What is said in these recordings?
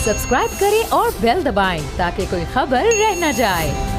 Subscribe करें और bell दबाएं ताकि कोई खबर रह न जाए।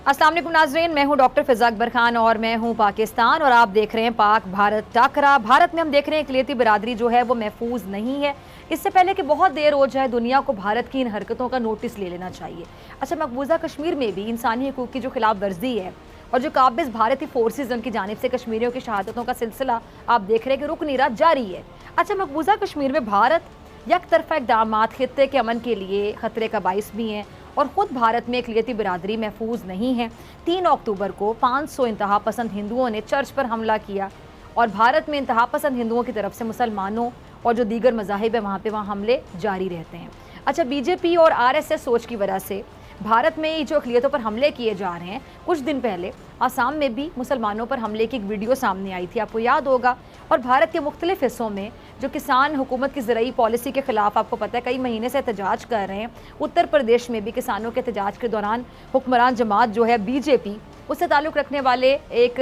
अस्सलाम वालेकुम नाज़रीन, मैं हूं डॉक्टर फिज़ा अकबर खान और मैं हूं पाकिस्तान और आप देख रहे हैं पाक भारत टाकरा। भारत में हम देख रहे हैं इकलियती बिरादरी जो है वो महफूज नहीं है। इससे पहले कि बहुत देर हो जाए, दुनिया को भारत की इन हरकतों का नोटिस ले लेना चाहिए। अच्छा, मकबूजा कश्मीर में भी इंसानी हकूक़ की जो खिलाफ वर्जी है और जो काबिज भारतीय फोर्सेज उनकी जानिब से कश्मीरियों की शहादतों का सिलसिला आप देख रहे हैं कि रुक नहीं रहा, जारी है। अच्छा, मकबूजा कश्मीर में भारत यकतरफा इक़दाम खित्ते के अमन के लिए ख़तरे का बाइस भी हैं और ख़ुद भारत में इकलियती बिरादरी महफूज नहीं है। 3 अक्टूबर को 500 इंतहा पसंद हिंदुओं ने चर्च पर हमला किया और भारत में इंतहा पसंद हिंदुओं की तरफ से मुसलमानों और जो दीगर मज़ाहिब है वहाँ हमले जारी रहते हैं। अच्छा, बीजेपी और RSS सोच की वजह से भारत में जो अक़लियतों पर हमले किए जा रहे हैं, कुछ दिन पहले आसाम में भी मुसलमानों पर हमले की एक वीडियो सामने आई थी, आपको याद होगा। और भारत के मुख्तलिफ हिस्सों में जो किसान हुकूमत की ज़रूरी पॉलिसी के ख़िलाफ़ आपको पता है कई महीने से एहतजाज कर रहे हैं। उत्तर प्रदेश में भी किसानों के एहतजाज के दौरान हुक्मरान जमात जो है BJP, उससे ताल्लुक़ रखने वाले एक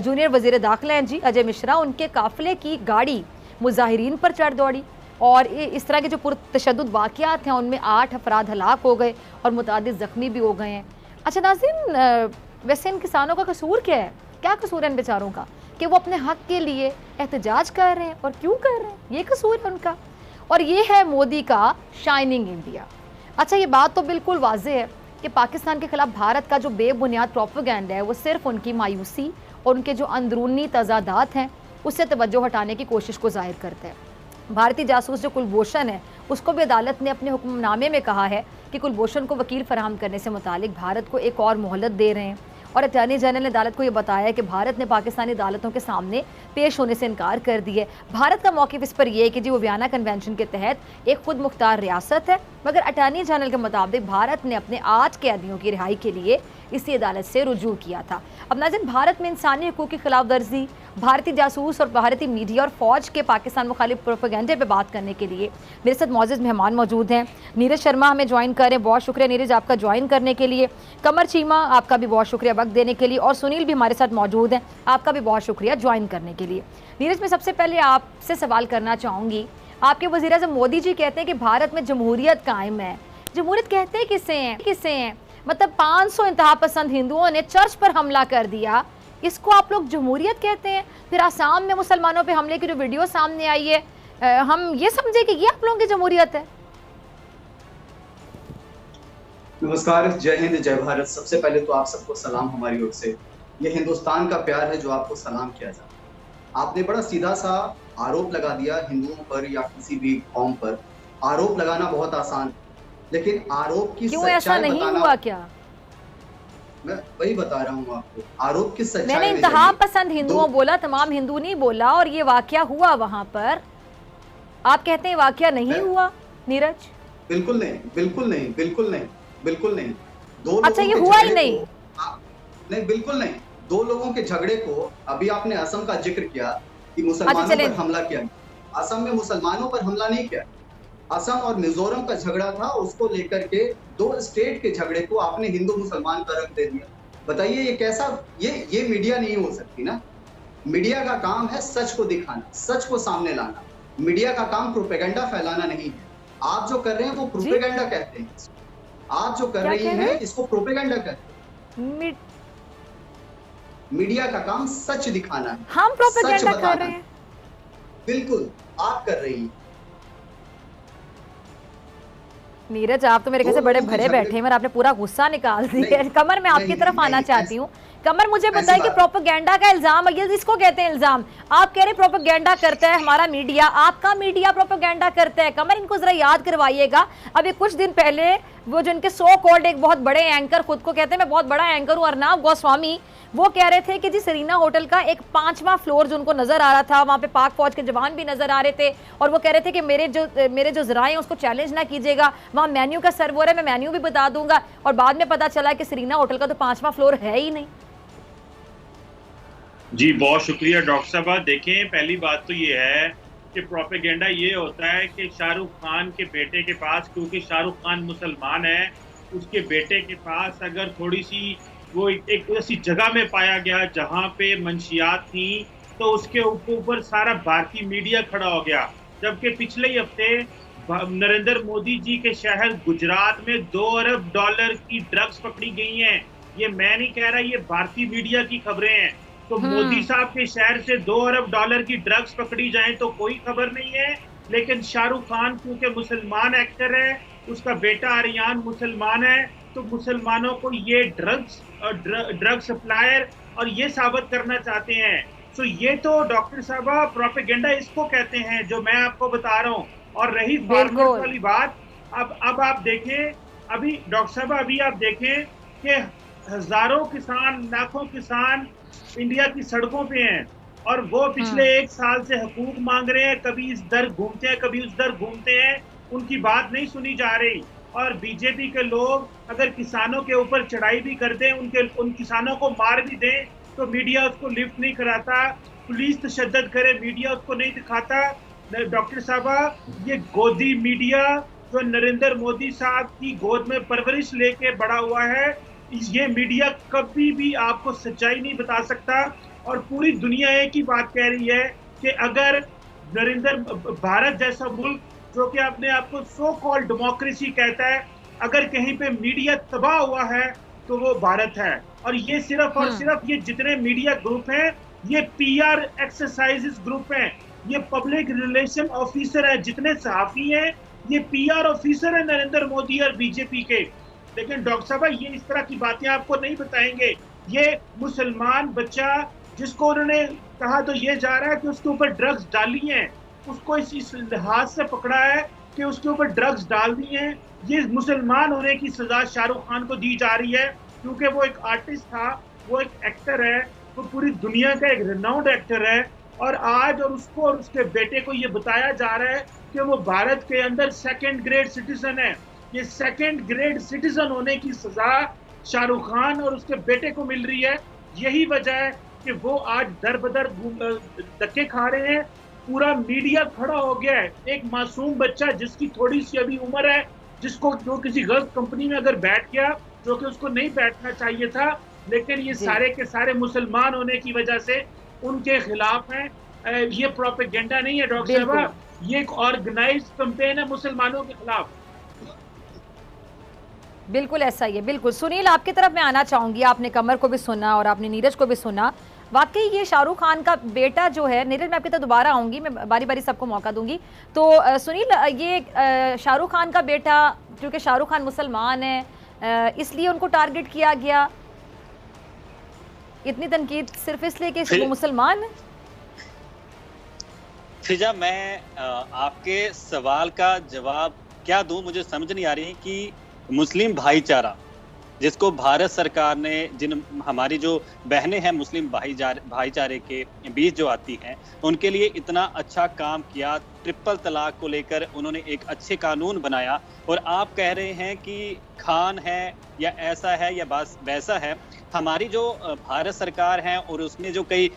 जूनियर वज़ीर दाखिला हैं जी अजय मिश्रा, उनके काफ़िले की गाड़ी मुजाहिरीन पर चढ़ दौड़ी और इस तरह के जो पुरतशद्दुद वाक़यात हैं उनमें 8 अफराद हलाक हो गए और मुतादिद ज़ख्मी भी हो गए हैं। अच्छा नाज़रीन, वैसे इन किसानों का कसूर क्या है? क्या कसूर है इन बेचारों का कि वो अपने हक़ के लिए एहतजाज कर रहे हैं और क्यों कर रहे हैं? ये कसूर है उनका। और ये है मोदी का शाइनिंग इंडिया। अच्छा, ये बात तो बिल्कुल वाज़ेह है कि पाकिस्तान के ख़िलाफ़ भारत का जो बेबुनियाद प्रोपेगेंडा है वो सिर्फ उनकी मायूसी और उनके जो अंदरूनी तज़ादात हैं उससे तवज्जो हटाने की कोशिश को ज़ाहिर करता है। भारतीय जासूस जो कुलभूषण है उसको भी अदालत ने अपने हुक्मनामे में कहा है कि कुलभूषण को वकील फराहम करने से मुतालिक भारत को एक और मोहलत दे रहे हैं। और अटॉर्नी जनरल ने अदालत को ये बताया कि भारत ने पाकिस्तानी अदालतों के सामने पेश होने से इनकार कर दिया है। भारत का मौक़िफ़ इस पर यह है कि जी वो वियना कन्वेंशन के तहत एक खुद मुख्तार रियासत है, मगर अटॉर्नी जनरल के मुताबिक भारत ने अपने 8 कैदियों की रिहाई के लिए इसी अदालत से रुजू किया था। अब नाज़रीन, भारत में इंसानी हकूक़ की खिलाफ वर्जी, भारतीय जासूस और भारतीय मीडिया और फ़ौज के पाकिस्तान मुखालिफ प्रोपेगेंडे पे बात करने के लिए मेरे साथ मौजूद मेहमान मौजूद हैं। नीरज शर्मा हमें ज्वाइन करें, बहुत शुक्रिया नीरज आपका ज्वाइन करने के लिए। कमर चीमा, आपका भी बहुत शुक्रिया वक्त देने के लिए। और सुनील भी हमारे साथ मौजूद हैं, आपका भी बहुत शुक्रिया ज्वाइन करने के लिए। नीरज, मैं सबसे पहले आपसे सवाल करना चाहूँगी, आपके वज़ीर-ए-आज़म मोदी जी कहते हैं कि भारत में जमहूरियत कायम है। जमहूरियत कहते हैं किससे हैं? मतलब 500 इंतहा पसंद हिंदुओं ने चर्च पर हमला कर दिया, इसको आप लोग जमहूरियत कहते हैं? फिर आसाम में मुसलमानों पे हमले की जो वीडियो सामने आई है, हम ये समझे कि ये आप लोगों की जमहूरियत है? नमस्कार, जय हिंद, जय भारत। सबसे पहले तो आप सबको सलाम हमारी ओर से। ये हिंदुस्तान का प्यार है जो आपको सलाम किया जाता है। आपने बड़ा सीधा सा आरोप लगा दिया हिंदुओं पर या किसी भी कौम पर। आरोप लगाना बहुत आसान, लेकिन आरोप की क्यों ऐसा नहीं हुआ क्या? मैं वही बता रहा हूँ आपको, आरोप की सच्चाई मैंने इंतहा पसंद हिंदुओं बोला, तमाम हिंदू नहीं बोला। और ये वाकया हुआ वहां पर, आप कहते हैं वाकया नहीं हुआ? नीरज, बिल्कुल नहीं, बिल्कुल नहीं, बिल्कुल नहीं, बिल्कुल नहीं। अच्छा, ये हुआ ही नहीं? नहीं, बिल्कुल नहीं। 2 लोगों के झगड़े को, अभी आपने असम का जिक्र किया कि मुसलमानों पर हमला किया। असम में मुसलमानों पर हमला नहीं किया। असम और मिजोरम का झगड़ा था, उसको लेकर के 2 स्टेट के झगड़े को आपने हिंदू मुसलमान का रख दे दिया। बताइए ये कैसा, ये मीडिया नहीं हो सकती ना। मीडिया का काम है सच को दिखाना, सच को सामने लाना। मीडिया का काम प्रोपेगेंडा फैलाना नहीं है। आप जो कर रहे हैं वो प्रोपेगेंडा कहते हैं। आप जो कर रही हैं इसको प्रोपेगेंडा कहते हैं। मीडिया का काम सच दिखाना है, हम प्रोपेगेंडा कर रहे हैं। बिल्कुल आप कर रही हैं। नीरज, आप तो मेरे कैसे बड़े भरे बैठे हैं और आपने पूरा गुस्सा निकाल दिया। कमर, मैं आपकी तरफ आना चाहती हूँ। कमर, मुझे बताइए कि प्रोपेगेंडा का इल्जाम, ये इसको कहते हैं इल्जाम। आप कह रहे प्रोपेगेंडा करता है हमारा मीडिया, आपका मीडिया प्रोपेगेंडा करता है। कमर, इनको जरा याद करवाइएगा, अभी कुछ दिन पहले वो जो इनके सो कॉल्ड एक बहुत बड़े एंकर, खुद को कहते हैं मैं बहुत बड़ा एंकर हूँ, अर्नब गोस्वामी, वो कह रहे थे कि जी सरीना होटल का एक 5वां फ्लोर जो उनको नजर आ रहा था, वहाँ पे पाक फौज के जवान भी नजर आ रहे थे और वो कह रहे थे कि मेरे जो जराए हैं उसको चैलेंज ना कीजिएगा, वहाँ मेन्यू का सर्वर है, मैं मेन्यू भी बता दूंगा। और बाद में पता चला कि सरीना होटल का तो 5वां फ्लोर है ही नहीं। जी बहुत शुक्रिया डॉक्टर साहब। देखें, पहली बात तो ये है कि प्रोपेगेंडा ये होता है कि शाहरुख खान के बेटे के पास, क्योंकि शाहरुख खान मुसलमान है, उसके बेटे के पास अगर थोड़ी सी वो एक ऐसी जगह में पाया गया जहां पे मंशियात थी, तो उसके ऊपर सारा भारतीय मीडिया खड़ा हो गया। जबकि पिछले ही हफ्ते नरेंद्र मोदी जी के शहर गुजरात में $2 अरब की ड्रग्स पकड़ी गई हैं। ये मैं नहीं कह रहा, ये भारतीय मीडिया की खबरें हैं। तो मोदी साहब के शहर से $2 अरब की ड्रग्स पकड़ी जाए तो कोई खबर नहीं है, लेकिन शाहरुख खान क्योंकि मुसलमान एक्टर है, उसका बेटा आर्यन मुसलमान है, तो मुसलमानों को ये ड्रग सप्लायर और ये साबित करना चाहते हैं। तो ये तो डॉक्टर साहबा प्रोपेगेंडा इसको कहते हैं, जो मैं आपको बता रहा हूँ। और रही फार्मर्स वाली बात, अब आप देखें, अभी डॉक्टर साहब अभी आप देखें कि हजारों किसान, लाखों किसान इंडिया की सड़कों पे हैं और वो पिछले 1 साल से हकूक मांग रहे हैं। कभी इस दर घूमते हैं, कभी उस दर घूमते हैं, उनकी बात नहीं सुनी जा रही। और बीजेपी के लोग अगर किसानों के ऊपर चढ़ाई भी कर दें, उन किसानों को मार भी दें, तो मीडिया उसको लिफ्ट नहीं कराता। पुलिस तशद्दद करे, मीडिया उसको नहीं दिखाता। डॉक्टर साहबा, ये गोदी मीडिया जो नरेंद्र मोदी साहब की गोद में परवरिश लेके बड़ा हुआ है, ये मीडिया कभी भी आपको सच्चाई नहीं बता सकता। और पूरी दुनिया एक ही बात कह रही है कि अगर भारत जैसा मुल्क जो कि अपने आप को सो कॉल्ड डेमोक्रेसी कहता है, अगर कहीं पे मीडिया तबाह हुआ है तो वो भारत है। और ये सिर्फ और सिर्फ ये जितने मीडिया ग्रुप हैं, ये पीआर एक्सरसाइजेस ग्रुप हैं, ये पब्लिक रिलेशन ऑफिसर है, जितने सहाफी हैं ये पीआर ऑफिसर है नरेंद्र मोदी और बीजेपी के। लेकिन डॉक्टर साहब ये इस तरह की बातें आपको नहीं बताएंगे। ये मुसलमान बच्चा जिसको उन्होंने कहा तो ये जा रहा है कि उसके ऊपर ड्रग्स डाली हैं, उसको इस लिहाज से पकड़ा है कि उसके ऊपर ड्रग्स डाल दी हैं। ये मुसलमान होने की सजा शाहरुख खान को दी जा रही है, क्योंकि वो एक आर्टिस्ट था, वो एक एक्टर है, वो पूरी दुनिया का एक रिनाउंड एक्टर है। और आज और उसको और उसके बेटे को ये बताया जा रहा है कि वो भारत के अंदर 2nd ग्रेड सिटीजन है। ये 2nd ग्रेड सिटीजन होने की सजा शाहरुख खान और उसके बेटे को मिल रही है। यही वजह है कि वो आज दर बदर धक्के खा रहे हैं। पूरा मीडिया खड़ा हो गया है। एक मासूम बच्चा जिसकी थोड़ी सी अभी उम्र है, जो किसी गलत कंपनी में अगर बैठ गया, जो कि उसको नहीं बैठना चाहिए था, लेकिन ये सारे के सारे मुसलमान होने की वजह से उनके खिलाफ हैं। ये प्रोपेगेंडा नहीं है डॉक्टर साहब, ये एक ऑर्गेनाइज्ड कैंपेन है मुसलमानों के खिलाफ। बिल्कुल ऐसा ही है, बिल्कुल। सुनील, आपकी तरफ मैं आना चाहूंगी। आपने कमर को भी सुना और आपने नीरज को भी सुना। वाकई ये शाहरुख खान का बेटा जो है, नीरज मैं आपकी तरफ दोबारा आऊंगी, मैं बारी बारी सबको मौका दूंगी। तो सुनील, ये शाहरुख खान का बेटा, क्योंकि शाहरुख खान मुसलमान है इसलिए उनको टारगेट किया गया, इतनी तनकीद सिर्फ इसलिए कि वो मुसलमान है? फिजा, मैं आपके सवाल का जवाब क्या दूं, मुझे समझ नहीं आ रही कि मुस्लिम भाईचारा जिसको भारत सरकार ने, जिन हमारी जो बहनें हैं मुस्लिम भाईचारे के बीच जो आती हैं, उनके लिए इतना अच्छा काम किया। ट्रिपल तलाक को लेकर उन्होंने एक अच्छे कानून बनाया, और आप कह रहे हैं कि खान है या ऐसा है या बस वैसा है। हमारी जो भारत सरकार है और उसमें जो कई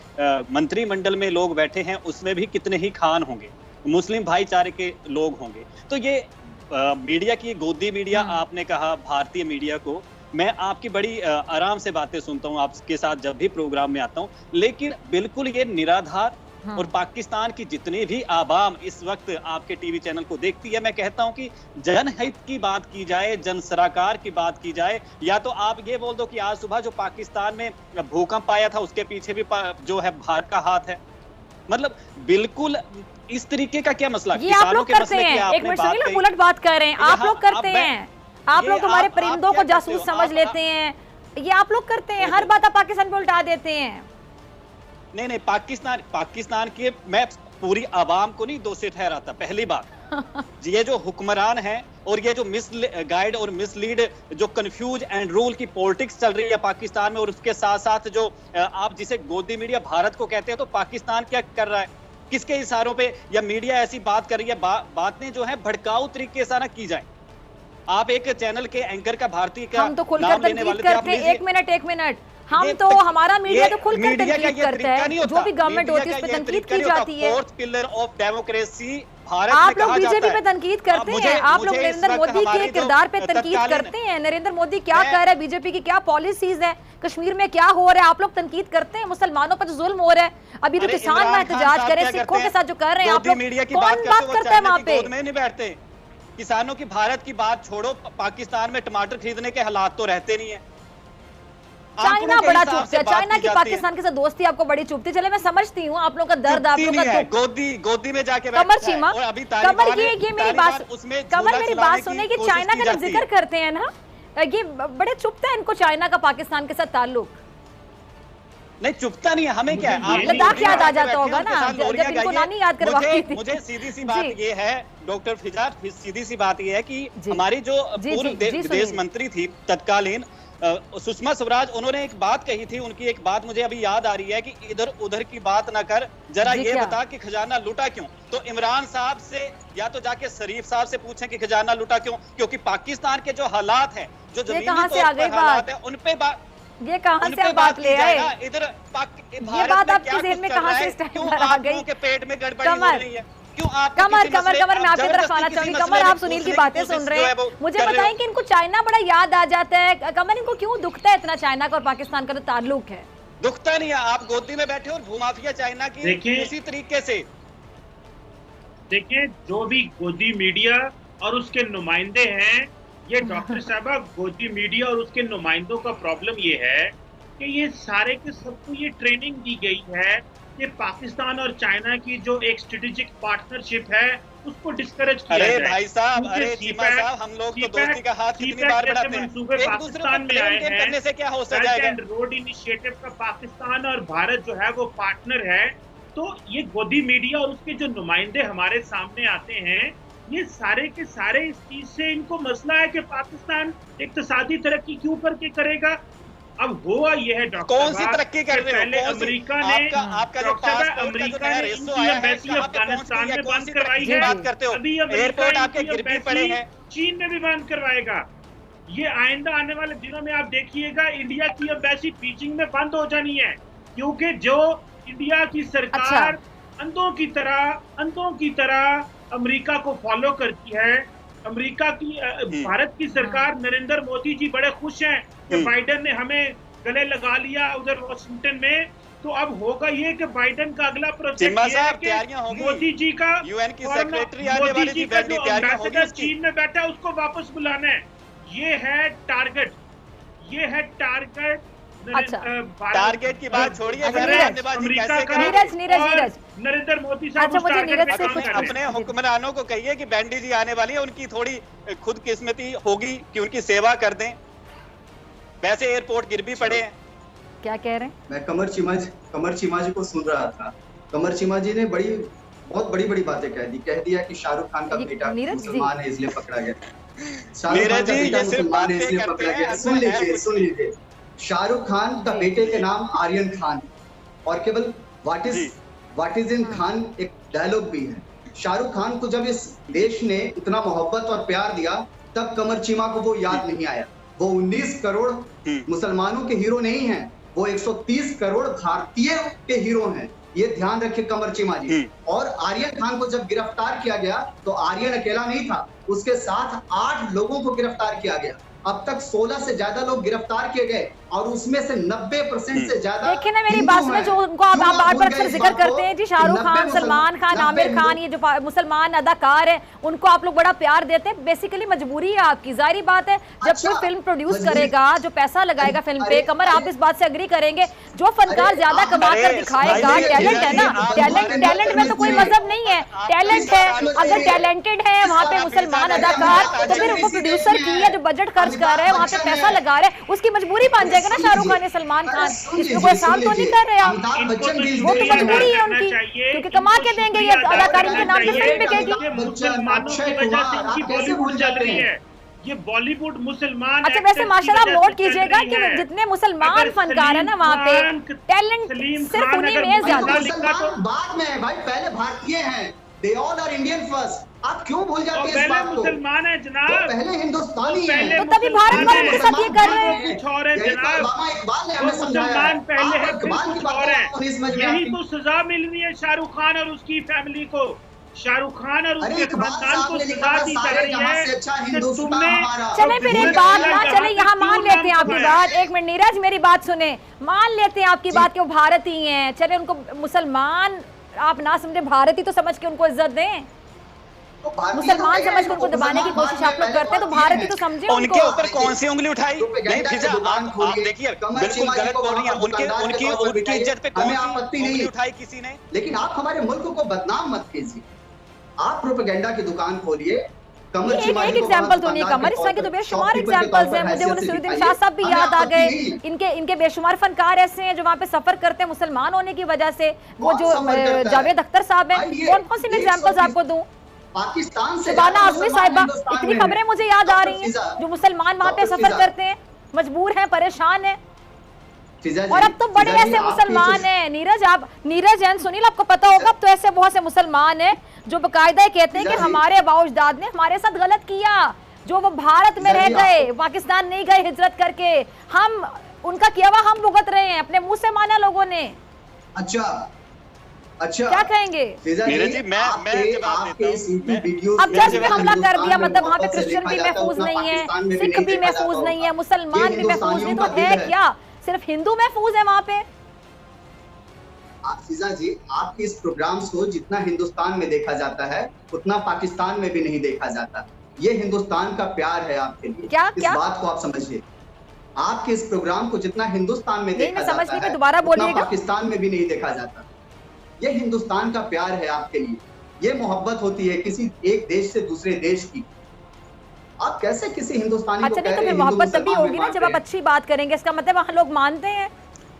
मंत्रिमंडल में लोग बैठे हैं, उसमें भी कितने ही खान होंगे, मुस्लिम भाईचारे के लोग होंगे। तो ये मीडिया की गोदी मीडिया, आपने कहा भारतीय मीडिया को, मैं आपकी बड़ी आराम से बातें सुनता हूं आपके साथ जब भी प्रोग्राम में आता हूं, लेकिन बिल्कुल ये निराधार। और पाकिस्तान की जितनी भी आवाम इस वक्त आपके टीवी चैनल को देखती है, मैं कहता हूं कि जनहित की बात की जाए, जन सराकार की बात की जाए, या तो आप ये बोल दो कि आज सुबह जो पाकिस्तान में भूकंप आया था उसके पीछे भी जो है भारत का हाथ है। मतलब बिल्कुल इस तरीके का क्या मसला? ये आप लोग करते हैं, एक मिनट सुनिए, उलट बात कर रहे हैं, आप लोग करते हैं। आप लोग हमारे परिंदों को जासूस समझ लेते हैं, ये आप लोग करते हैं। हर बात आप पाकिस्तान पे उल्टा देते हैं। नहीं, पाकिस्तान के मैं पूरी आवाम को नहीं दोषी ठहराता, पहली बात। ये जो हुक्मरान हैं और ये जो मिसगाइड और मिसलीड, जो कंफ्यूज एंड रूल की पॉलिटिक्स चल रही है पाकिस्तान में, और उसके साथ साथ जो आप जिसे गोदी मीडिया भारत को कहते हैं, तो पाकिस्तान क्या कर रहा है, किसके इशारों पे या मीडिया ऐसी बात कर रही है? बातें जो है भड़काऊ तरीके से ना की जाए। आप एक चैनल के एंकर का, भारतीय का हम तो खुलकर तनकीद करते हैं। एक मिनट, हम तो हमारा मीडिया तो खुलकर तनकीद करता है, जो भी गवर्नमेंट होती है उस पर तनकीद की जाती है। Fourth pillar of democracy Bharat आप लोग बीजेपी पे तनकीद करते हैं, आप लोग नरेंद्र मोदी के किरदार पे तनकीद करते हैं। नरेंद्र मोदी क्या कर रहे हैं, बीजेपी की क्या पॉलिसीज है, कश्मीर में क्या हो रहा है, आप लोग तनकीद करते हैं। मुसलमानों पर जो जुल्म हो रहा है, अभी तो किसान एहतजाज करे, सिखों के साथ जो कर रहे हैं आप लोग, कौन बात करता है वहाँ पे? नहीं बैठते किसानों की, भारत की बात छोड़ो, पाकिस्तान में टमाटर खरीदने के हालात तो रहते नहीं है। चाइना बड़ा चुपता है, चाइना की पाकिस्तान के साथ दोस्ती आपको बड़ी चुपती। चले मैं समझती हूँ आप लोग का दर्द, आप लोग का गोदी में जाके कमर चीमा, कमर ये मेरी बात, कमर मेरी बात सुने कि चाइना का जब जिक्र करते हैं ना, ये बड़े चुपता है इनको चाइना का पाकिस्तान के साथ ताल्लुक। नहीं चुपता नहीं है, हमें क्या है, लद्दाख याद आ जाता होगा ना जब इनको नानी याद करवाती थी। मुझे सीधी सी बात ये है डॉक्टर फिजा, सीधी सी बात ये है कि हमारी जो पूर्व विदेश मंत्री थी तत्कालीन सुषमा स्वराज, उन्होंने एक बात कही थी, उनकी एक बात मुझे अभी याद आ रही है कि इधर उधर की बात ना कर, जरा ये बता कि खजाना लूटा क्यों। तो इमरान साहब से या तो जाके शरीफ साहब से पूछें कि खजाना लूटा क्यों, क्योंकि पाकिस्तान के जो हालात हैं, जो जमीनी तौर पर हालात हैं, उन पे ये कहां से आप बात ले आए? इधर ये बात आपके जेहन में कहां से इस टाइम पर आ गई? के पेट में गड़बड़ी हो रही है, कमर मैं आपकी तरफ आना चाहूंगी। कमर, आप सुनील की बातें सुन रहे हैं, मुझे बताएं कि इनको चाइना बड़ा याद आ जाता है। कमर, इनको क्यों दुखता है इतना चाइना का और पाकिस्तान का जो ताल्लुक है? दुखता नहीं है, आप गोदी में बैठे और भूमाफिया चाइना की इसी तरीके से। देखिए, जो भी गोदी मीडिया और उसके नुमाइंदे हैं, ये डॉक्टर साहबा, गोदी मीडिया और उसके नुमाइंदों का प्रॉब्लम ये है कि ये सारे के सबको ये ट्रेनिंग दी गई है कि पाकिस्तान और चाइना की जो एक स्ट्रेटेजिक पार्टनरशिप है उसको डिस्करेज किया जाए। अरे भाई साहब, अरे चीमा साहब, हम लोग तो दोस्ती का हाथ कितनी बार बढ़ाते हैं, एक दूसरे को ब्लेम करने से क्या हो जाएगा? रोड इनिशिएटिव का पाकिस्तान और भारत जो है वो पार्टनर है। तो ये गोदी मीडिया और उसके जो नुमाइंदे हमारे सामने आते हैं, ये सारे के सारे इस चीज से इनको मसला है कि पाकिस्तान इक्तिसादी तरक्की क्यों करके करेगा। अब हुआ यह है डॉक्टर, कौन सी तरक्की कर रहे हो? पहले अमेरिका ने आपका जो अमेरिका ने इनकी एम्बेसी अफगानिस्तान में बंद करवाई है, अभी एयरपोर्ट आपके गिरवी पड़े हैं, चीन में भी बंद करवाएगा। ये आइंदा आने वाले दिनों में आप देखिएगा इंडिया की एम्बेसी बीजिंग में बंद हो जानी है, क्योंकि जो इंडिया की सरकार अंधों की तरह अमेरिका को फॉलो करती है। अमेरिका की भारत की सरकार, नरेंद्र मोदी जी बड़े खुश हैं कि बाइडेन ने हमें गले लगा लिया उधर वॉशिंगटन में। तो अब होगा ये कि बाइडेन का अगला प्रोजेक्ट ये है कि मोदी जी का यूएन की सेक्रेटरी आने वाली थी, जो एम्बेसडर चीन में बैठा है उसको वापस बुलाना है। ये है टारगेट, ये है टारगेट। टारगेट की बात छोड़िए, नीरज नरेंद्र मोदी साहब, अच्छा मुझे नीरज से कुछ अपने हुक्मरानों को कहिए कि बैंडी जी आने वाली है, उनकी थोड़ी खुदकिस्मती होगी कि उनकी सेवा कर दें, वैसे एयरपोर्ट गिर भी पड़े हैं। क्या कह रहे हैं? मैं कमर चीमा जी को सुन रहा था। कमर चीमा जी ने बहुत बड़ी बातें कह दिया कि शाहरुख खान का बेटा मुसलमान है इसलिए पकड़ा गया, शाहरुख खान का बेटा मुसलमान है इसलिए पकड़ा गया। सुन लीजिए, शाहरुख खान का बेटे के नाम आर्यन खान, और केवल व्हाट इज इन खान एक डायलॉग भी है। शाहरुख खान को जब इस देश ने इतना मोहब्बत और प्यार दिया, तब कमर चीमा को वो याद नहीं आया। वो 19 करोड़ मुसलमानों के हीरो नहीं हैं, वो 130 करोड़ भारतीय के हीरो हैं, ये ध्यान रखे कमर चीमा जी। और आर्यन खान को जब गिरफ्तार किया गया तो आर्यन अकेला नहीं था, उसके साथ 8 लोगों को गिरफ्तार किया गया। अब तक 16 से ज्यादा लोग गिरफ्तार किए गए और उसमें से 90% से ज्यादा। देखिए ना मेरी बात में जो उनको आप बार अक्सर जिक्र करते हैं जी, शाहरुख खान, सलमान खान, आमिर खान, ये जो मुसलमान अदाकार है उनको आप लोग बड़ा प्यार देते हैं। बेसिकली मजबूरी है आपकी, जाहिर बात है। जब कोई फिल्म प्रोड्यूस करेगा, जो पैसा लगाएगा फिल्म पे, कमर आप इस बात से अग्री करेंगे, जो फनकार ज्यादा कमा कर दिखाएगा, टैलेंट है ना, टैलेंट में तो कोई मजहब नहीं है, टैलेंट है। अगर टैलेंट है वहाँ पे मुसलमान अदाकार, तो फिर वो प्रोड्यूसर की है जो बजट खर्च कर रहे हैं, वहाँ पे पैसा लगा रहे हैं, उसकी मजबूरी बन जाएगा ना शाहरुख खान या सलमान खान। इसमें कोई साथ तो नहीं कर रहे आप, वो तो मजबूरी है उनकी, क्योंकि कमा के देंगे ये अदाकारी के नाम पे फिल्म बिकेगी। मुसलमानों की वजह से इनकी बॉलीवुड चल रही है, ये बॉलीवुड मुसलमान। अच्छा वैसे माशाल्लाह आप नोट कीजिएगा कि जितने मुसलमान फनकार है ना वहाँ पे, टैलेंट सिर्फ उन्हीं में ज्यादा। बाद में भाई, पहले भारतीय हैं, they all are Indian first। आप क्यों भूल जाते हैं इस पहले बात को? मुसलमान है वो जनाब, पहले हिंदुस्तानी हैं। तो तभी भारत वाले उनके साथ ये कर रहे हैं। कुछ और है यही तो जनाब, अल्लामा इकबाल ने हमें वो समझाया है। मुसलमान पहले है, आप फिर इकबाल की कुछ बातें और है। आपको नहीं समझ में यही आती। तो सजा मिल रही है शाहरुख खान और उसकी फैमिली को। शाहरुख खान और अरे उसके इकबाल खानदान साहब को ने लिखा सजा था, दी जा सारे रही जहां से है अच्छा कि हिंदुस्तान तुमने हमारा। चले फिर एक बात ना, चले यहाँ मान लेते हैं आपकी बात। एक मिनट नीरज, मेरी बात सुने, मान लेते हैं आपकी बात कि वो भारतीय हैं, चले उनको मुसलमान आप ना समझे, भारतीय तो समझ के उनको इज्जत दें। तो भारतीय मुसलमान तो समझ के उनको दबाने की कोशिश आप लोग करते हैं, तो भारतीय तो समझे उनके उनको। ऊपर कौन सी उंगली उठाई? नहीं फिजा, आप देखिए बिल्कुल गलत बोल रही हैं। उनकी इज्जत पे कौन सी उंगली उठाई किसी ने? लेकिन आप हमारे मुल्क को बदनाम मत कीजिए। आप प्रोपेगेंडा की दुकान खोलिए। एक एग्जांपल तो नहीं कमर, इस तरह के तो बेशुमार एग्जांपल्स हैं। मुझे नसीरुद्दीन शाह साहब भी याद आ गए। इनके बेशुमार फनकार ऐसे हैं जो वहाँ पे सफर करते हैं मुसलमान होने की वजह से। वो जो जावेद अख्तर साहब हैं, कौन कौन सी एग्जांपल्स आपको दूं? पाकिस्तान से शबाना आजमी साहिबा, इतनी खबरें मुझे याद आ रही हैं जो मुसलमान वहाँ पे सफर करते हैं, मजबूर हैं, परेशान हैं। और अब तो बड़े ऐसे मुसलमान हैं नीरज एंड सुनील, आपको पता होगा अब तो ऐसे बहुत से मुसलमान हैं जो बकायदा कहते हैं कि हमारे अबाउजदाद ने हमारे साथ गलत किया, जो वो भारत में रह गए, पाकिस्तान नहीं गए हिजरत करके, हम उनका किया हुआ हम भुगत रहे हैं, अपने मुंह से माना लोगों ने। अच्छा क्या कहेंगे? नीरज जी, मैं जवाब देता हूं। अब जज भी हमला कर दिया, मतलब वहाँ पे क्रिश्चियन भी महफूज नहीं है, सिख भी महफूज नहीं है, मुसलमान भी महफूज नहीं, तो है क्या सिर्फ हिंदू महफूज है वहाँ पे? फिजा जी, आपके इस प्रोग्राम्स को जितना हिंदुस्तान में देखा जाता है उतना पाकिस्तान में भी नहीं देखा जाता। ये हिंदुस्तान का प्यार है आपके लिए। इस बात को आप समझिए। आपके इस प्रोग्राम को जितना हिंदुस्तान में देखा जाता है दोबारा बोलिएगा, पाकिस्तान में भी नहीं देखा जाता। ये हिंदुस्तान का प्यार है आपके लिए। ये मोहब्बत होती है किसी एक देश से दूसरे देश की। आप कैसे किसी हिंदुस्तानी को कह रहे हैं? तो मोहब्बत तभी होगी ना जब आप अच्छी बात करेंगे। इसका मतलब वहाँ लोग मानते हैं,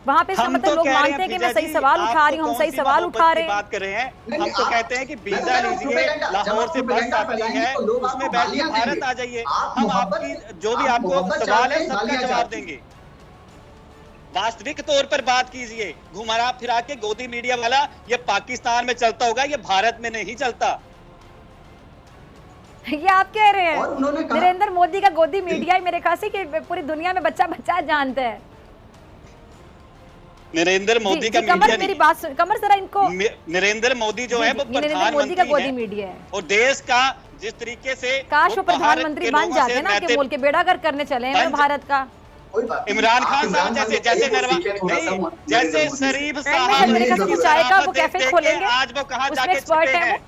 वहाँ पे इसका मतलब लोग मानते हैं कि मैं सही सवाल उठा रही हूँ, हम सही सवाल उठा रहे हैं। बात कर रहे हैं, हम तो कहते हैं कि वीजा लीजिए, लाहौर से बस आती है, उसमें बैठिए, भारत आ जाइए, हम आपकी जो भी आपको सवाल है सबका जवाब देंगे। वास्तविक तौर पर बात कीजिए। घुमारा फिरा के गोदी मीडिया वाला ये पाकिस्तान में चलता होगा, ये भारत में नहीं चलता। ये आप कह रहे हैं? नरेंद्र मोदी का गोदी मीडिया ही मेरे ख्याल से कि पूरी दुनिया में बच्चा बच्चा जानता है। नरेंद्र मोदी का मीडिया, मेरी बात सुन कमर जरा इनको। नरेंद्र मोदी जो है वो प्रधानमंत्री का गोदी मीडिया है और देश का जिस तरीके से काश वो प्रधानमंत्री बन जाते ना कि मुल्क के बेड़ा गर्क करने चले हैं भारत का। इमरान खान साहब जैसे शरीफ साहब वो कैफे खोलेंगे, आज वो कहाँ जाके छुपे हैं।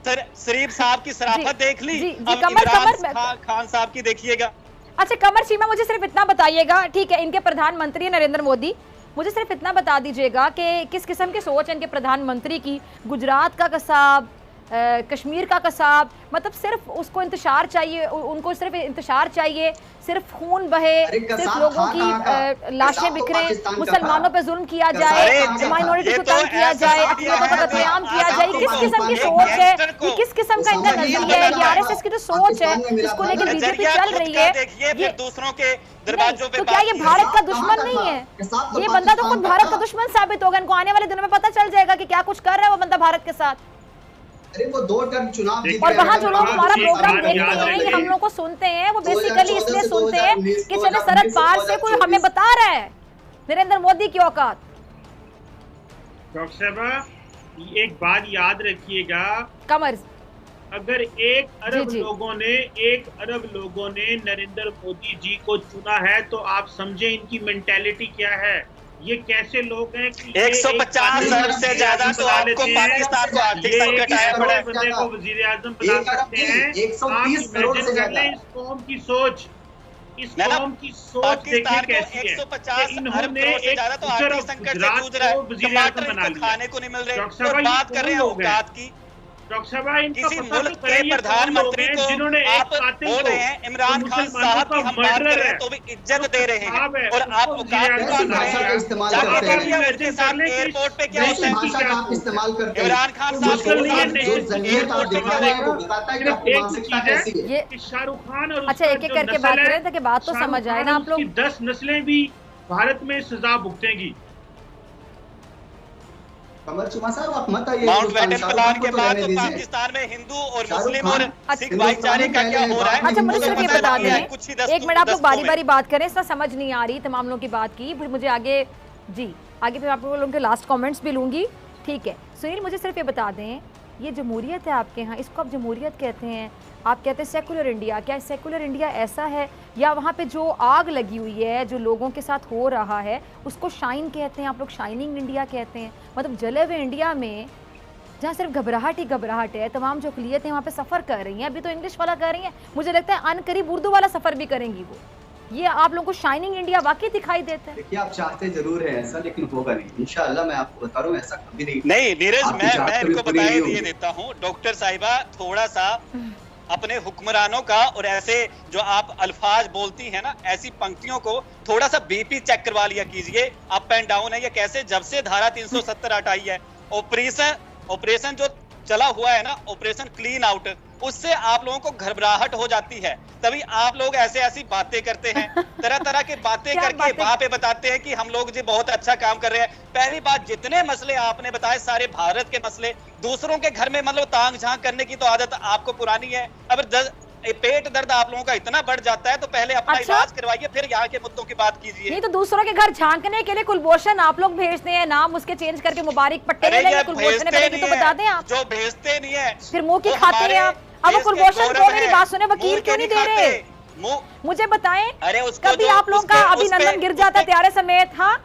शरीफ साहब की शराफत देख ली, अब इमरान खान साहब की देखिएगा। अच्छा कमर सीमा, मुझे सिर्फ इतना बताइएगा, ठीक है इनके प्रधानमंत्री नरेंद्र मोदी, मुझे सिर्फ इतना बता दीजिएगा कि किस किस्म की सोच है इनके प्रधानमंत्री की। गुजरात का कसाब, कश्मीर का कसाब, मतलब सिर्फ उसको इंतशार चाहिए, उनको सिर्फ इंतशार चाहिए, सिर्फ खून बहे, सिर्फ लोगों की लाशें बिखरे, मुसलमानों पे जुल्म किया जाए, माइनॉरिटी को तंग किया जाए, अक़लियतों का कत्लेआम किया जाए। किस किस्म की सोच है ये? किस किस्म का इनका नजरिया है? आरएसएस की जो सोच है इसको लेकर बीजेपी चल रही है, ये दूसरों के दरवाजों पे तो क्या ये भारत का दुश्मन नहीं है? ये बंदा तो खुद भारत का दुश्मन साबित होगा। इनको आने वाले दिनों में पता चल जाएगा कि क्या कुछ कर रहा है वो बंदा भारत के साथ। अरे वो 2 टर्म चुनाव जीत और वहाँ जो लोग हमारा प्रोग्राम देखते हैं, ये हम लोग को सुनते हैं, वो बेसिकली इसलिए सुनते हैं कि चले सरहद पार से कोई हमें बता रहा है नरेंद्र मोदी की औकात। डॉक्टर साहब एक बात याद रखिएगा, कमर, अगर 1 अरब लोगों ने नरेंद्र मोदी जी को चुना है तो आप समझे इनकी मेंटेलिटी क्या है। ये कैसे लोग हैं कि 150 अरब से ज्यादा तो आपको पाकिस्तान को आर्थिक संकट आया पड़ा है। बंदे को वजीर आजम बना सकते हैं। 130 करोड़ से ज्यादा। इस कौम की सोच, इस कौम की सोच देखिए कैसी है। 150 अरब करोड़ से ज्यादा तो आर्थिक संकट से जूझ रहा है, टमाटर खाने को नहीं मिल रहे और बात कर रहे हैं औकात की। किसी मुल्क के प्रधानमंत्री को आप बोल रहे हैं इमरान खान साहब की हम बात कर रहे हैं तो भी इज्जत दे रहे हैं और आप औकात की बात कर रहे हैं। उनके साथ एयरपोर्ट पे क्या होता है? इमरान खान साहब एयरपोर्ट पे ये शाहरुख खान और अच्छा एक एक करके बात कर रहे थे कि बात तो समझ आए ना आप लोग। 10 नस्लें भी भारत में सजा भुगतेंगी। कमर चुमा साहब आप मत आइए। माउंटबेटन प्लान के बाद तो पाकिस्तान में हिंदू और मुस्लिम और सिख भाईचारे का क्या हो रहा है? अच्छा मुझे सिर्फ ये बता दें, एक मिनट आप लोग बारी बारी बात करें, इसका समझ नहीं आ रही तमाम लोगों की बात की, फिर मुझे आगे जी आगे फिर आप लोगों के लास्ट कमेंट्स भी लूंगी, ठीक है। सुनील मुझे सिर्फ ये बता दें, ये जमहूरियत है आपके यहाँ, इसको आप जमहूरियत कहते हैं, आप कहते हैं सेकुलर इंडिया, क्या सेकुलर इंडिया ऐसा है या वहाँ पे जो आग लगी हुई है जो लोगों के साथ हो रहा है उसको शाइन कहते हैं, आप लोग शाइनिंग इंडिया कहते हैं? मतलब जले हुए इंडिया में जहाँ सिर्फ घबराहट ही घबराहट है, तमाम जो अक़लियतें वहाँ पे सफ़र कर रही हैं, अभी तो इंग्लिश वाला कर रही हैं, मुझे लगता है अन करीब उर्दू वाला सफ़र भी करेंगी वो। ये आप लोगों को शाइनिंग इंडिया वाकई दिखाई देता है? देखिए आप चाहते जरूर है ऐसा, लेकिन होगा नहीं इंशाअल्लाह। मैं आपको बता रहा हूँ ऐसा कभी नहीं। नहीं नीरज, मैं इनको बताए दिए देता हूँ। डॉक्टर साहिबा थोड़ा सा अपने हुक्मरानों का और ऐसे जो आप अल्फाज बोलती हैं ना, ऐसी पंक्तियों को थोड़ा सा बीपी चेक करवा लिया कीजिए। अप एंड डाउन है ये कैसे, जब से धारा 370 हटाई है, ऑपरेशन जो चला हुआ है ना, ऑपरेशन क्लीन आउट, उससे आप लोगों को घबराहट हो जाती है, तभी आप लोग ऐसी बातें करते हैं, तरह तरह की बातें करके वहां पे बताते हैं कि हम लोग जी बहुत अच्छा काम कर रहे हैं। पहली बात, जितने मसले आपने बताए सारे भारत के मसले, दूसरों के घर में मतलब तांग झांक करने की तो आदत आपको पुरानी है। अब पेट दर्द आप लोगों का इतना बढ़ जाता है तो पहले अपना इलाज करवाइए, फिर यहाँ के मुद्दों की बात कीजिए। नहीं तो दूसरों के घर झांकने के लिए कुलभूषण आप लोग भेजते हैं, नाम उसके चेंज करके मुबारक पट्टे कुलभूषण तो बता दें आप। जो भेजते नहीं है फिर मुंह की खाते हैं आप। अब वो कुलभूषण को मेरी बात सुने, वकील क्यों नहीं दे रहे? मुझे बताएं, कभी आप लोगों का अभिनंदन गिर जाता है त्यारे समेत? हाँ,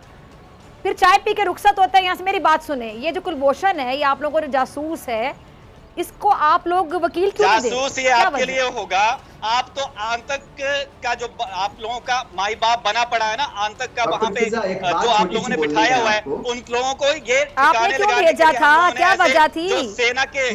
फिर चाय पी के रुखसत होता है यहाँ से। मेरी बात सुने, ये जो कुलभूषण है, ये आप लोगों को जासूस है, इसको आप लोग वकील क्यों नहीं दे? जासूस ये आपके लिए होगा। आप तो आंतक का जो आप लोगों का माई बाप बना पड़ा है ना, आंतक का वहाँ पे जो आप लोगों ने बिठाया हुआ है, उन लोगों को ये आपने क्यों भेजा था? क्या वजह थी? सेना के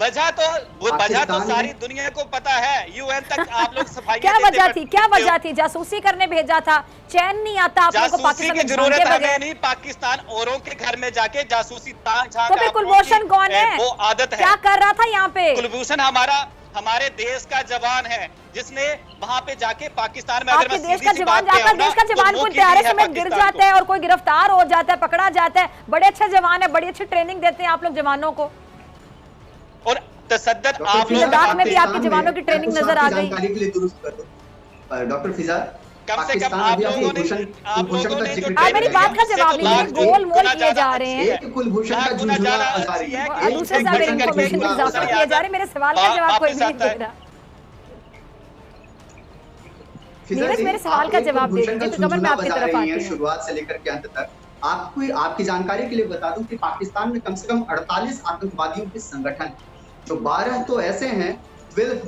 वजह तो सारी दुनिया को पता है, यूएन तक आप लोग सफाई क्या वजह थी? क्या वजह थी? जासूसी करने भेजा था? चैन नहीं आता आप लोगों को पाकिस्तान की जरूरत हमें नहीं, पाकिस्तान औरों के घर में जाके जासूसी तो फिर कुलभूषण कौन है? वो आदत है। क्या कर रहा था यहाँ पे? कुलभूषण हमारे देश का जवान है, जिसने वहाँ पे जाके पाकिस्तान में, आपके देश का जवान जाकर देश का जवान कोई त्यारे समेत गिर जाता है और कोई गिरफ्तार हो जाता है, पकड़ा जाता है, बड़े अच्छे जवान है, बड़ी अच्छी ट्रेनिंग देते हैं आप लोग जवानों को, और तसद्दुद आप लोग लद्दाख में भी आपके जवानों की ट्रेनिंग नजर आ गई। डॉक्टर फिजा, कम से कम आप लोगों ने आप मेरी बात का जवाब लीजिए, गोल मोल किए जा रहे हैं, कुलभूषण का दूसरे से मेरी इंफॉर्मेशन की इजाफा किए जा रहे हैं, मेरे सवाल का जवाब कोई नहीं दे रहा। नीरज मेरे सवाल का जवाब दे दीजिए, तो कमर मैं आपकी तरफ आती हूं। शुरुआत से लेकर के अंत तक आपकी जानकारी के लिए बता दूं कि पाकिस्तान में कम से कम 48 आतंकवादियों के संगठन, जो 12 तो ऐसे हैं, 12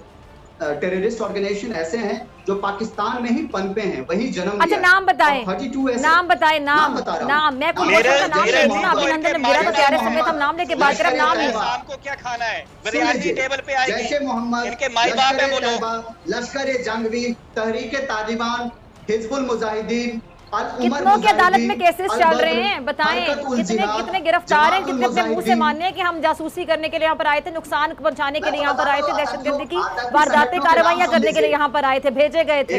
टेररिस्ट ऑर्गेनाइजेशन ऐसे हैं जो पाकिस्तान में ही पनपे हैं, वही जन्म। अच्छा नाम बताएं, नाम बताएं, नाम मैं कुलभूषण का नाम ले लूं, अभिनंदन गिरा तो त्यारे समेत हम नाम लेके बात करें, नाम शाम को क्या खाना है, बिरयानी टेबल पे आएगी, जैशे मोहम्मद, इनके माई बाप है वो लोग, लश्कर-ए-जंगवी, तहरीक-ए-तालिबान, हिजबुल मुजाहिदीन, कितनों के अदालत में केसेस चल रहे हैं? बताएं कितने गिरफ्तार हैं, कितने अपने मुंह से मानने हैं कि हम जासूसी करने के लिए यहाँ पर आए थे, नुकसान पहुंचाने के लिए यहाँ पर आए थे, दहशतगर्दी की वारदातें कार्रवाइयां करने के लिए यहाँ पर आए थे, भेजे गए थे,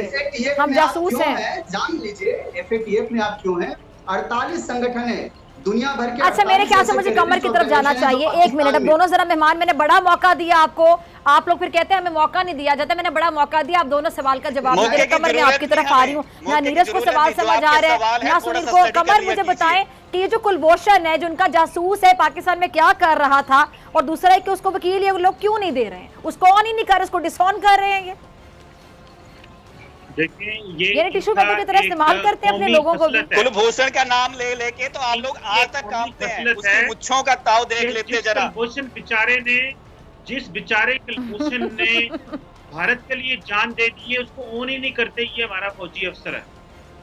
हम जासूस हैं। जान लीजिए FATF में आप क्यों हैं? 48 संगठन है दुनिया भर के। अच्छा मेरे ख्याल से मुझे कमर की तरफ जाना चाहिए, एक मिनट। अब दोनों जरा मेहमान, मैंने बड़ा मौका दिया आपको, आप लोग फिर कहते हैं हमें मौका नहीं दिया जाता, मैंने बड़ा मौका दिया, आप दोनों सवाल का जवाब दीजिए। कमर मैं आपकी तरफ आ रही हूँ, ना नीरज को सवाल समझ आ रहा है ना सुनील को। कमर मुझे बताएं कि ये जो कुलभूषण है, जो उनका जासूस है, पाकिस्तान में क्या कर रहा था, और दूसरा है कि उसको वकील ये लोग क्यों नहीं दे रहे हैं, उसको ऑन ही नहीं कर रहे, उसको डिसऑन कर रहे हैं। ये टिश्यू पेपर की तरह इस्तेमाल करते हैं अपने लोगों को भी। कुलभूषण का नाम ले लेके तो आप लोग आज तक कांपते हैं, उसकी मुच्छों का ताव देख लेते जरा। कुलभूषण बेचारे ने, जिस बेचारे कुलभूषण ने भारत के लिए जान दे दी है, उसको ऑन ही नहीं करते। ये हमारा फौजी अफसर है,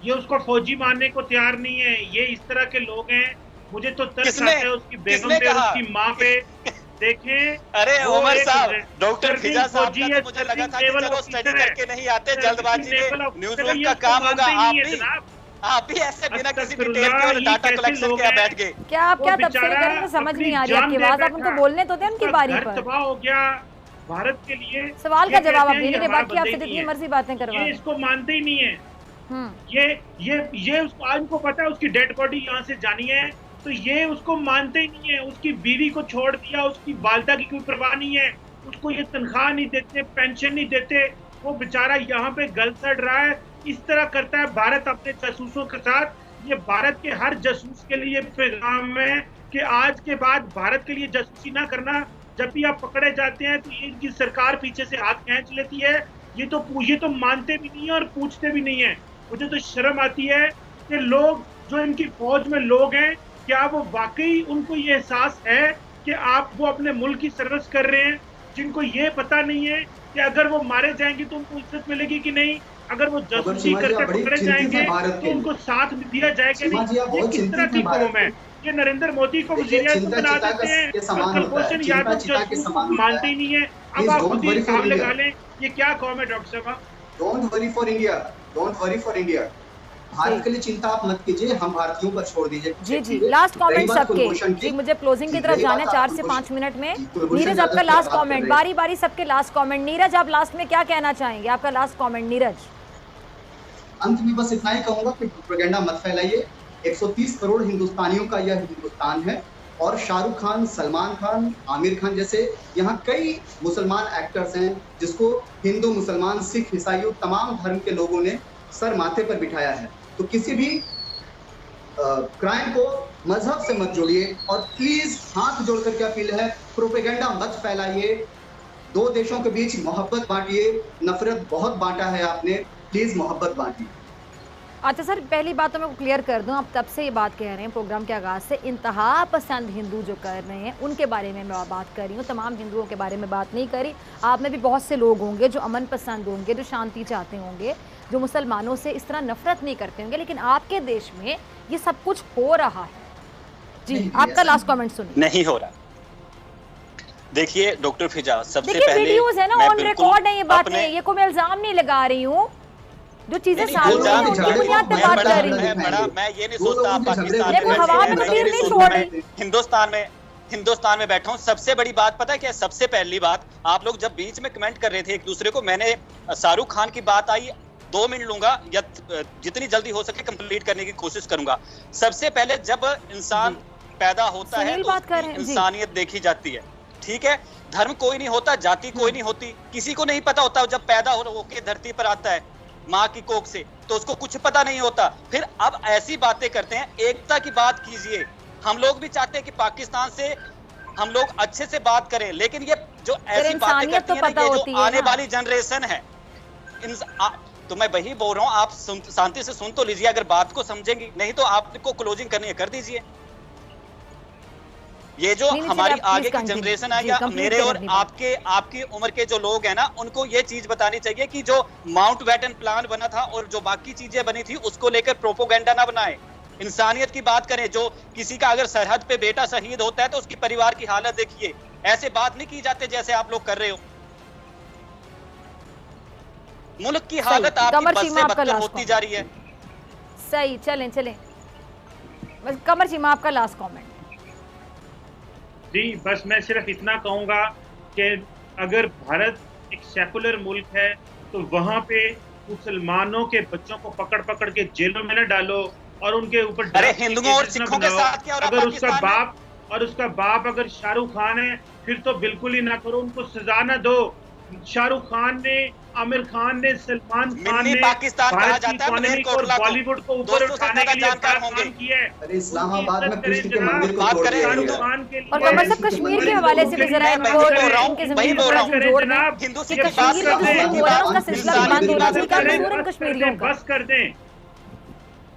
ये उसको फौजी मानने को तैयार नहीं है। ये इस तरह के लोग हैं, मुझे तो तरस आता है उसकी बेगम पे, उसकी माँ पे। देखें, अरे उमर साहब, डॉक्टर फिजा साहब का तो मुझे लगा था कि चलो स्टडी करके नहीं आते, जल्दबाजी में न्यूज़ रूम का काम होगा। आप भी ऐसे बिना किसी डिटेल के डाटा कलेक्शन के बैठ गए। क्या आप क्या तफसील कर रहे हैं, समझ नहीं आ रही आपकी बात, आप उनको बोलने तो दें उनकी बारी पर। तबाह हो गया भारत के लिए। सवाल का जवाब आप दीजिए, बाकी आपसे जितनी मर्जी बातें करवा। इसको मानते ही नहीं है। ये उसको आज को पता है उसकी डेड बॉडी यहाँ से जानी है, तो ये उसको मानते ही नहीं है। उसकी बीवी को छोड़ दिया, उसकी वालिदा की कोई परवाह नहीं है, उसको ये तनख्वाह नहीं देते, पेंशन नहीं देते, वो बेचारा यहाँ पे गल सड़ रहा है। इस तरह करता है भारत अपने जासूसों के साथ। ये भारत के हर जासूस के लिए पैगाम है कि आज के बाद भारत के लिए जासूसी ना करना। जब भी आप पकड़े जाते हैं तो इनकी सरकार पीछे से हाथ खींच लेती है। ये तो मानते भी नहीं है और पूछते भी नहीं है। मुझे तो शर्म आती है कि लोग जो इनकी फौज में लोग हैं, क्या वो वाकई उनको ये एहसास है कि वो अपने मुल्क की सर्विस कर रहे हैं, जिनको ये पता नहीं है कि अगर वो मारे जाएंगे तो उनको इज्जत मिलेगी कि नहीं, अगर वो जासूसी करके पकड़े जाएंगे तो उनको साथ दिया जाएगा नहीं। ये किस तरह की कौम है? ये नरेंद्र मोदी को वज़ीर-ए-आज़म बना देते हैं, कुलभूषण यादव जासूस को मानते ही नहीं है। अब आप खुद ही हिसाब लगा लें, ये क्या कौम है डॉक्टर साहब? Don't worry for India, don't worry for India. Bharat के लिए चिंता आप मत कीजिए, हम भारतीयों पर छोड़ दीजिए। जी जी, लास्ट कमेंट सबके। जी, मुझे क्लोजिंग की तरफ जाना है 4 से 5 मिनट में। नीरज, आपका लास्ट कमेंट, बारी बारी सबके लास्ट कमेंट। नीरज, आप लास्ट में क्या कहना चाहेंगे? आपका लास्ट कमेंट नीरज। अंत में बस इतना ही कहूंगा कि प्रोपेगेंडा मत फैलाइए। 130 करोड़ हिंदुस्तानियों का यह हिंदुस्तान है और शाहरुख खान, सलमान खान, आमिर खान जैसे यहाँ कई मुसलमान एक्टर्स हैं जिसको हिंदू, मुसलमान, सिख, ईसाई तमाम धर्म के लोगों ने सर माथे पर बिठाया है। तो किसी भी क्राइम को मजहब से मत जोड़िए और प्लीज हाथ जोड़ करके अपील है, प्रोपेगेंडा मत फैलाइए। दो देशों के बीच मोहब्बत बांटिए, नफरत बहुत बांटा है आपने, प्लीज मोहब्बत बांटिए। अच्छा सर, पहली बात तो मैं क्लियर कर दूं, आप तब से ये बात कह रहे हैं प्रोग्राम के आगाज़ से, इंतहा पसंद हिंदू जो कर रहे हैं उनके बारे में मैं बात कर रही हूँ, तमाम हिंदुओं के बारे में बात नहीं करी। आप में भी बहुत से लोग होंगे जो अमन पसंद होंगे, जो शांति चाहते होंगे, जो मुसलमानों से इस तरह नफरत नहीं करते होंगे, लेकिन आपके देश में ये सब कुछ हो रहा है। जी, आपका लास्ट कमेंट सुनिए। नहीं हो रहा। देखिए डॉक्टर फिजा, सबसे पहले वीडियोस है ना, ऑन रिकॉर्ड है ये बातें, ये को मैं इल्जाम नहीं लगा रही हूँ, जो चीजें सामने हैं उनकी बुनियाद पे बात कर रही हूँ। मैं ये नहीं सोचता आप पाकिस्तान में, हिंदुस्तान में बैठा हूँ। सबसे बड़ी बात पता है क्या? सबसे पहली बात, आप लोग जब बीच में कमेंट कर रहे थे एक दूसरे को, मैंने शाहरुख खान की बात आई, 2 मिनट लूंगा या जितनी जल्दी हो सके कंप्लीट करने की कोशिश करूंगा। सबसे पहले जब इंसान पैदा होता है तो इंसानियत देखी जाती है, ठीक है? धर्म कोई नहीं होता, जाति कोई नहीं होती, किसी को नहीं पता होता जब पैदा होके धरती पर आता है माँ की कोख से, तो उसको कुछ पता नहीं होता। फिर अब ऐसी बातें करते हैं, एकता की बात कीजिए। हम लोग भी चाहते हैं कि पाकिस्तान से हम लोग अच्छे से बात करें, लेकिन ये जो ऐसी बातें करती है ना, ये जो आने वाली जनरेशन है, तो मैं वही बोल रहा हूँ, आप शांति से सुन तो लीजिए, अगर बात को समझेंगे, नहीं तो आपको क्लोजिंग करनी है कर दीजिए। ये जो हमारी आगे की जनरेशन है, या मेरे और आपकी उम्र के जो लोग हैं ना, उनको ये चीज बतानी चाहिए कि जो माउंट बैटन प्लान बना था और जो बाकी चीजें बनी थी उसको लेकर प्रोपोगेंडा ना बनाएं, इंसानियत की बात करें। जो किसी का अगर सरहद पे बेटा शहीद होता है तो उसकी परिवार की हालत देखिए, ऐसे बात नहीं की जाते जैसे आप लोग कर रहे हो। मुल्क की हालत आपकी बद से बदतर होती जा रही है। सही, चलें कमर चीमा, आपका लास्ट कमेंट। जी, बस मैं सिर्फ इतना कहूंगा कि अगर भारत एक सेकुलर मुल्क है तो वहां पे मुसलमानों के बच्चों को पकड़ के जेलों में न डालो और उनके ऊपर हिंदुओं और सिखों के साथ क्या हो रहा है? अगर उसका बाप अगर शाहरुख खान है फिर तो बिल्कुल ही ना करो, उनको सजा ना दो। शाहरुख खान ने, आमिर खान ने, सलमान खान ने पाकिस्तान कहा जाता है, बॉलीवुड को ऊपर उठाने के लिए काम किया है। अरे इस्लामाबाद में कृष्ण के मंदिर को बात करें शाहरुख खान के लिए, और कमर साहब कश्मीर के हवाले से भी जरा इनको इनके ज़मीन पर जोड़ दें। हिंदू कश्मीर में हो रहा है, उसका सिलसिला बंद होना चाहिए, क्या कश्मीरियों का? बस कर दें।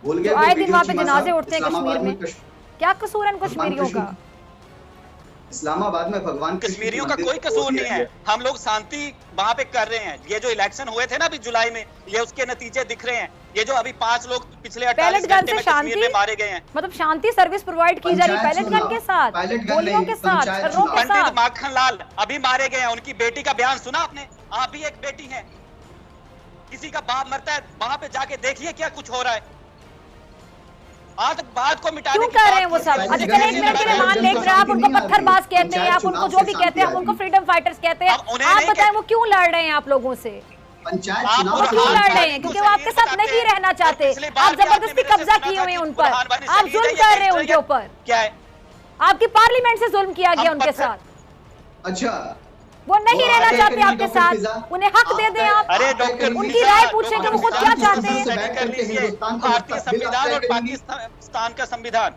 तो आए दिन वहाँ पे जनाजे उठते हैं कश्मीर में, क्या कसूर है कश्मीरियों का? इस्लामाबाद में भगवान कश्मीरियों का कोई कसूर नहीं है, हम लोग शांति वहां पे कर रहे हैं। ये जो इलेक्शन हुए थे ना अभी जुलाई में, ये उसके नतीजे दिख रहे हैं। ये जो अभी 5 लोग पिछले 48 घंटे में कश्मीर में मारे गए हैं, मतलब शांति सर्विस प्रोवाइड की जा रही है पैलेट गन के साथ, गोलियों के साथ, छर्रों के साथ। पंडित माखन लाल अभी मारे गए हैं, उनकी बेटी का बयान सुना आपने? आप भी एक बेटी है, किसी का बाप मरता है, वहां पे जाके देखिए क्या कुछ हो रहा है। आतंकवाद को मिटाने क्यों कर रहे हैं वो सब? अच्छा चलिए, 1 मिनट के लिए मान लें कि आप उनको पत्थरबाज कहते हैं, आप उनको जो भी कहते हैं, हम उनको फ्रीडम फाइटर्स कहते हैं, आप बताएं वो क्यों लड़ रहे हैं आप लोगों से? पंचायत आप चुनाव वो क्यों लड़ रहे हैं? क्योंकि वो आपके साथ नहीं रहना चाहते। आप जबरदस्ती कब्जा किए हुए हैं उन पर, आप जुल्म कर रहे हैं उनके ऊपर। क्या है? आपकी पार्लियामेंट से जुल्म किया गया उनके साथ। अच्छा, वो नहीं रहना चाहते आपके साथ, उन्हें हक दे दें आप। अरे डॉक्टर, उनकी राय पूछें कि वो खुद क्या चाहते हैं। भारतीय संविधान और पाकिस्तान का संविधान,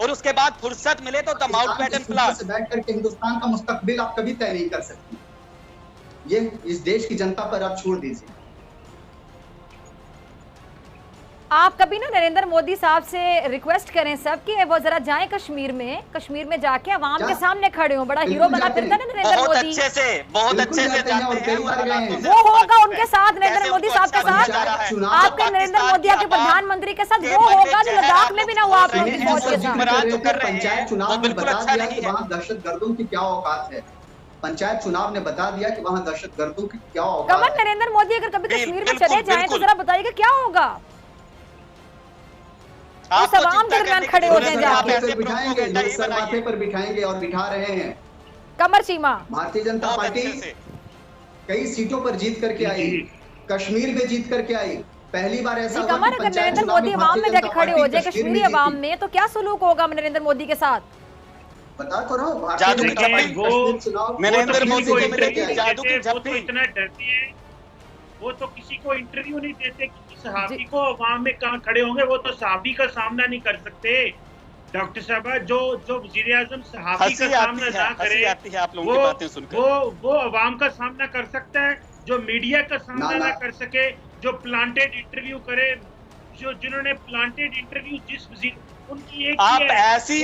और उसके बाद फुर्सत मिले तो द माउंटबेटन प्लान से बैठ करके हिंदुस्तान का मुस्तकबिल आप कभी तय नहीं कर सकती। ये इस देश की जनता पर आप छोड़ दीजिए। आप कभी ना नरेंद्र मोदी साहब से रिक्वेस्ट करें सब कि वो जरा जाएं कश्मीर में जाके अवाम के सामने खड़े हो। बड़ा हीरो बना फिरता है नरेंद्र मोदी, बहुत अच्छे से जाते हैं। वो होगा उनके साथ, नरेंद्र मोदी साहब के साथ, आपके नरेंद्र मोदी आपके प्रधानमंत्री के साथ वो होगा जो लद्दाख में भी ना हुआ आप लोगों की फौज के साथ। पंचायत चुनाव में बता दिया कि वहाँ दहशतगर्दों की क्या औकात है। पंचायत चुनाव ने बता दिया कि वहाँ दहशतगर्दों की क्या औकात है। कमल, नरेंद्र मोदी अगर कभी कश्मीर में चले जाएं तो जरा बताइएगा क्या होगा। उस आवाम के दरमियान खड़े हो जाएं जाके, बिठाएंगे, लोग सर माथे पर बिठाएंगे और बिठा रहे हैं। कमर चीमा, भारतीय जनता पार्टी कई सीटों पर जीत करके आई, कश्मीर में जीत करके आई। पहली बार ऐसा हुआ कमर, अगर नरेंद्र मोदी अवाम में जाके खड़े हो जाए कश्मीरी अवाम में तो क्या सलूक होगा नरेंद्र मोदी के साथ? बता तो रहा हूँ, नरेंद्र मोदी को मिलेगी जादू की झप्पी। इतना डरती है, वो तो किसी को इंटरव्यू नहीं देते कि सहाफी को अवाम में कहाँ खड़े होंगे। वो तो सहाफी का सामना नहीं कर सकते। डॉक्टर साहब, जो वज़ीर आज़म सहाफी का सामना ना करे, आप लोगों की बातें सुनकर वो अवाम का सामना कर सकता है। जो मीडिया का सामना ना कर सके, जो प्लांटेड इंटरव्यू करे, जिन्होंने प्लांटेड इंटरव्यू जिस वज़ीर, उनकी एक आप ऐसी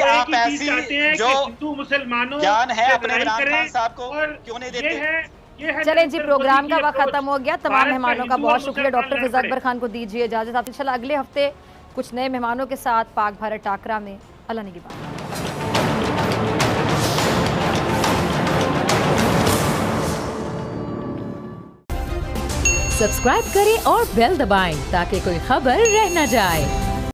जो हिंदू मुसलमानों ज्ञान है अपने इमरान खान साहब को क्यों नहीं देते? चलें जी, प्रोग्राम का वक्त खत्म हो गया। तमाम मेहमानों का बहुत शुक्रिया। डॉक्टर फिजा अकबर खान को दीजिए इजाजत। आप इंशाल्लाह अगले हफ्ते कुछ नए मेहमानों के साथ पाक भारत टाकरा में। अल्लाह निगहबान। सब्सक्राइब करें और बेल दबाएं ताकि कोई खबर रह न जाए।